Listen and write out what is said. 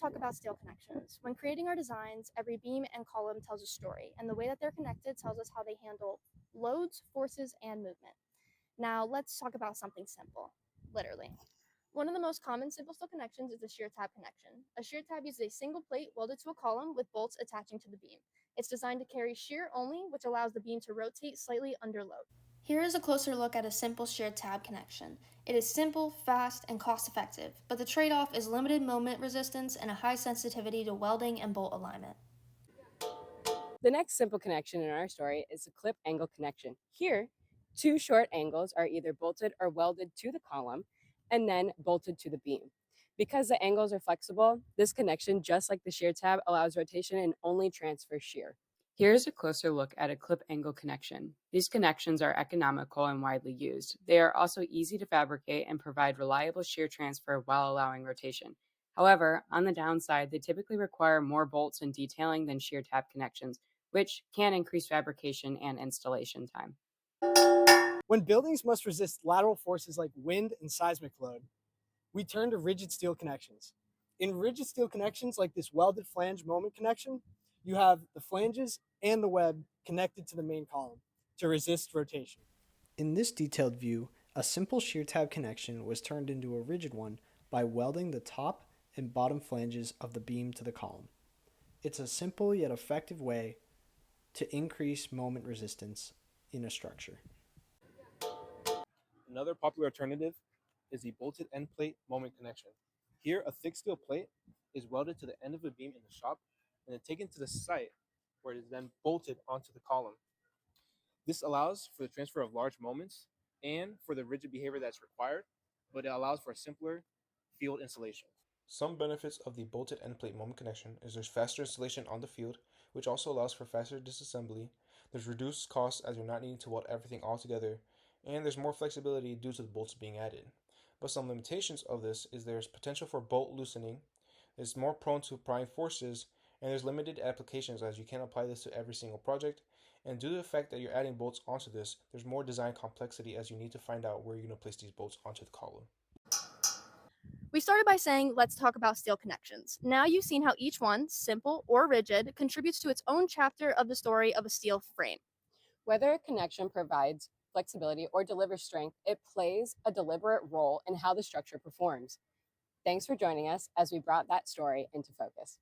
talk about steel connections. When creating our designs, every beam and column tells a story, and the way that they're connected tells us how they handle loads, forces, and movement. Now, let's talk about something simple, literally. One of the most common simple steel connections is a shear tab connection. A shear tab uses a single plate welded to a column with bolts attaching to the beam. It's designed to carry shear only, which allows the beam to rotate slightly under load. Here is a closer look at a simple shear tab connection. It is simple, fast, and cost effective, but the trade-off is limited moment resistance and a high sensitivity to welding and bolt alignment. The next simple connection in our story is the clip angle connection. Here, two short angles are either bolted or welded to the column and then bolted to the beam. Because the angles are flexible, this connection, just like the shear tab, allows rotation and only transfers shear. Here's a closer look at a clip angle connection. These connections are economical and widely used. They are also easy to fabricate and provide reliable shear transfer while allowing rotation. However, on the downside, they typically require more bolts and detailing than shear tab connections, which can increase fabrication and installation time. When buildings must resist lateral forces like wind and seismic load, we turn to rigid steel connections. In rigid steel connections like this welded flange moment connection, you have the flanges and the web connected to the main column to resist rotation. In this detailed view, a simple shear tab connection was turned into a rigid one by welding the top and bottom flanges of the beam to the column. It's a simple yet effective way to increase moment resistance in a structure. Another popular alternative is the bolted end plate moment connection. Here, a thick steel plate is welded to the end of a beam in the shop and then taken to the site where it is then bolted onto the column. This allows for the transfer of large moments and for the rigid behavior that's required, but it allows for a simpler field installation. Some benefits of the bolted end plate moment connection is there's faster installation on the field, which also allows for faster disassembly. There's reduced costs as you're not needing to weld everything all together, and there's more flexibility due to the bolts being added. But some limitations of this is there's potential for bolt loosening, it's more prone to prying forces, and there's limited applications as you can't apply this to every single project. And due to the fact that you're adding bolts onto this, there's more design complexity as you need to find out where you're going to place these bolts onto the column. We started by saying, let's talk about steel connections. Now you've seen how each one, simple or rigid, contributes to its own chapter of the story of a steel frame. Whether a connection provides flexibility or delivers strength, it plays a deliberate role in how the structure performs. Thanks for joining us as we brought that story into focus.